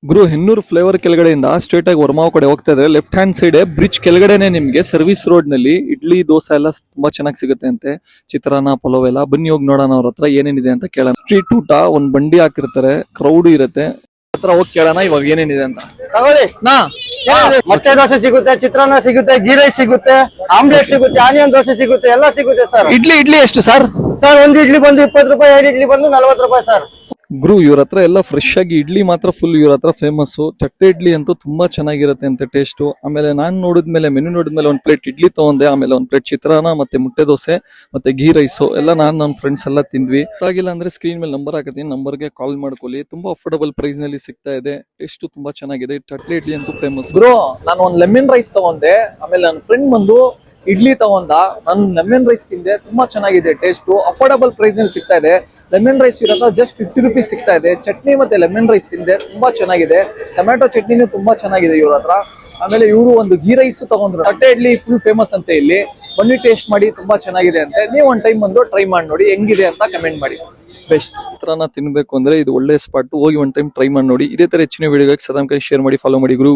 ಗುರು Hennur flavour ಕೆಳಗಡೆಯಿಂದ straight ಆಗಿ ವರ್ಮಾವ್ ಕಡೆ ಹೋಗ್ತಾ ಇದ್ರೆ ಲೆಫ್ಟ್ ಹ್ಯಾಂಡ್ ಸೈಡ್ ಬ್ರಿಡ್ಜ್ ಕೆಳಗಡೆನೆ ನಿಮ್ಗೆ ಸರ್ವಿಸ್ ರೋಡ್ ನಲ್ಲಿ ಇಡ್ಲಿ ದೋಸೆ ಎಲ್ಲ ತುಂಬಾ ಚೆನ್ನಾಗಿ ಸಿಗುತ್ತೆ ಅಂತೆ. ಚಿತ್ರಾನ್ನ ಪಲಾವ್ ಎಲ್ಲ ಬನ್ನಿ ಹೋಗಿ ನೋಡೋಣ ಅವ್ರ ಹತ್ರ ಏನೇನಿದೆ ಅಂತ ಕೇಳೋಣ. ಸ್ಟ್ರೀಟ್ ಊಟ ಒಂದ್ ಬಂಡಿ ಹಾಕಿರ್ತಾರೆ, ಕ್ರೌಡ್ ಇರುತ್ತೆ, ಹತ್ರ ಹೋಗಿ ಕೇಳೋಣ ಇವಾಗ ಏನೇನಿದೆ ಅಂತ. ತಗೊಳ್ಳಿ ಮೊಟ್ಟೆ ದೋಸೆ ಸಿಗುತ್ತೆ, ಚಿತ್ರಾನ್ನ ಸಿಗುತ್ತೆ, ಗೀ ರೈಸ್ ಸಿಗುತ್ತೆ, ಆಮ್ಲೆಟ್ ಸಿಗುತ್ತೆ, ಆನಿಯನ್ ದೋಸೆ ಸಿಗುತ್ತೆ, ಎಲ್ಲ ಸಿಗುತ್ತೆ ಸರ್. ಇಡ್ಲಿ ಎಷ್ಟು ಸರ್? ಸರ್ ಒಂದು ಇಡ್ಲಿ ಬಂದು 20 ರೂಪಾಯಿ, 2 ಇಡ್ಲಿ ಬಂದು 40 ರೂಪಾಯಿ ಸರ್. ಗುರು ಇವ್ರ ಹತ್ರ ಎಲ್ಲ ಫ್ರೆಶ್ ಆಗಿ ಇಡ್ಲಿ ಮಾತ್ರ ಫುಲ್ ಇವ್ರ ಹತ್ರ ಫೇಮಸ್. ಚಟ್ಟೆ ಇಡ್ಲಿ ಅಂತೂ ತುಂಬಾ ಚೆನ್ನಾಗಿರುತ್ತೆ ಅಂತೆ ಟೇಸ್ಟ್. ಆಮೇಲೆ ನಾನ್ ನೋಡಿದ್ಮೇಲೆ ಮೆನು ನೋಡಿದ್ಮೇಲೆ ಒಂದ್ ಪ್ಲೇಟ್ ಇಡ್ಲಿ ತಗೊಂಡೆ, ಆಮೇಲೆ ಒಂದ್ ಪ್ಲೇಟ್ ಚಿತ್ರಾನ್ನ ಮತ್ತೆ ಮುಟ್ಟೆ ದೋಸೆ ಮತ್ತೆ ಗೀ ರೈಸ್ ಎಲ್ಲ ನನ್ನ ಫ್ರೆಂಡ್ಸ್ ಎಲ್ಲ ತಿಂದ್ವಿ. ಆಗಿಲ್ಲ ಅಂದ್ರೆ ಸ್ಕ್ರೀನ್ ಮೇಲೆ ನಂಬರ್ ಹಾಕತ್ತೀನಿ, ನಂಬರ್ಗೆ ಕಾಲ್ ಮಾಡ್ಕೊಳ್ಳಿ. ತುಂಬಾ ಅಫೋರ್ಡಬಲ್ ಪ್ರೈಸ್ ನಲ್ಲಿ ಸಿಗ್ತಾ ಇದೆ, ಟೇಸ್ಟ್ ತುಂಬಾ ಚೆನ್ನಾಗಿದೆ. ಚಟ್ಟೆ ಇಡ್ಲಿ ಅಂತೂ ಫೇಮಸ್. ಗುರು ನಾನು ಒಂದ್ ಲೆಮನ್ ರೈಸ್ ತಗೊಂಡೆ, ಆಮೇಲೆ ನನ್ನ ಫ್ರೆಂಡ್ ಬಂದು ಇಡ್ಲಿ ತಗೊಂಡ, ನಾನು ಲೆಮನ್ ರೈಸ್ ತಿಂದೆ, ತುಂಬಾ ಚೆನ್ನಾಗಿದೆ ಟೇಸ್ಟ್. ಅಫೋರ್ಡಬಲ್ ಪ್ರೈಸ್ ನಲ್ಲಿ ಸಿಗ್ತಾ ಇದೆ. ಲೆಮನ್ ರೈಸ್ ಇರೋದು ಜಸ್ಟ್ 50 ರುಪೀಸ್ ಸಿಗ್ತಾ ಇದೆ. ಚಟ್ನಿ ಮತ್ತೆ ಲೆಮನ್ ರೈಸ್ ತಿಂದೆ, ತುಂಬಾ ಚೆನ್ನಾಗಿದೆ. ಟೊಮ್ಯಾಟೊ ಚಟ್ನಿನೂ ತುಂಬಾ ಚೆನ್ನಾಗಿದೆ ಇವ್ರ ಹತ್ರ. ಆಮೇಲೆ ಇವರು ಒಂದು ಗೀ ರೈಸ್ ತಗೊಂಡ್ರು. ತಟ್ಟೆ ಇಡ್ಲಿ ಫುಲ್ ಫೇಮಸ್ ಅಂತೆ ಇಲ್ಲಿ, ಬನ್ನಿ ಟೇಸ್ಟ್ ಮಾಡಿ, ತುಂಬಾ ಚೆನ್ನಾಗಿದೆ ಅಂತೆ. ನೀವು ಒಂದ್ ಟೈಮ್ ಬಂದು ಟ್ರೈ ಮಾಡಿ ನೋಡಿ ಹೆಂಗಿದೆ ಅಂತ ಕಮೆಂಟ್ ಮಾಡಿ. ಬೆಸ್ಟ್ ಚಿತ್ರಾನ್ನ ತಿನ್ಬೇಕು ಅಂದ್ರೆ ಇದು ಒಳ್ಳೆ ಸ್ಪಾಟ್, ಹೋಗಿ ಒಂದ್ ಟೈಮ್ ಟ್ರೈ ಮಾಡಿ ನೋಡಿ. ಇದೇ ತರ ಹೆಚ್ಚಿನ ವಿಡಿಯೋಗಾಗಿ ಸದಾಮ್ ಕೈ ಶೇರ್ ಮಾಡಿ, ಫಾಲೋ ಮಾಡಿ ಗುರು.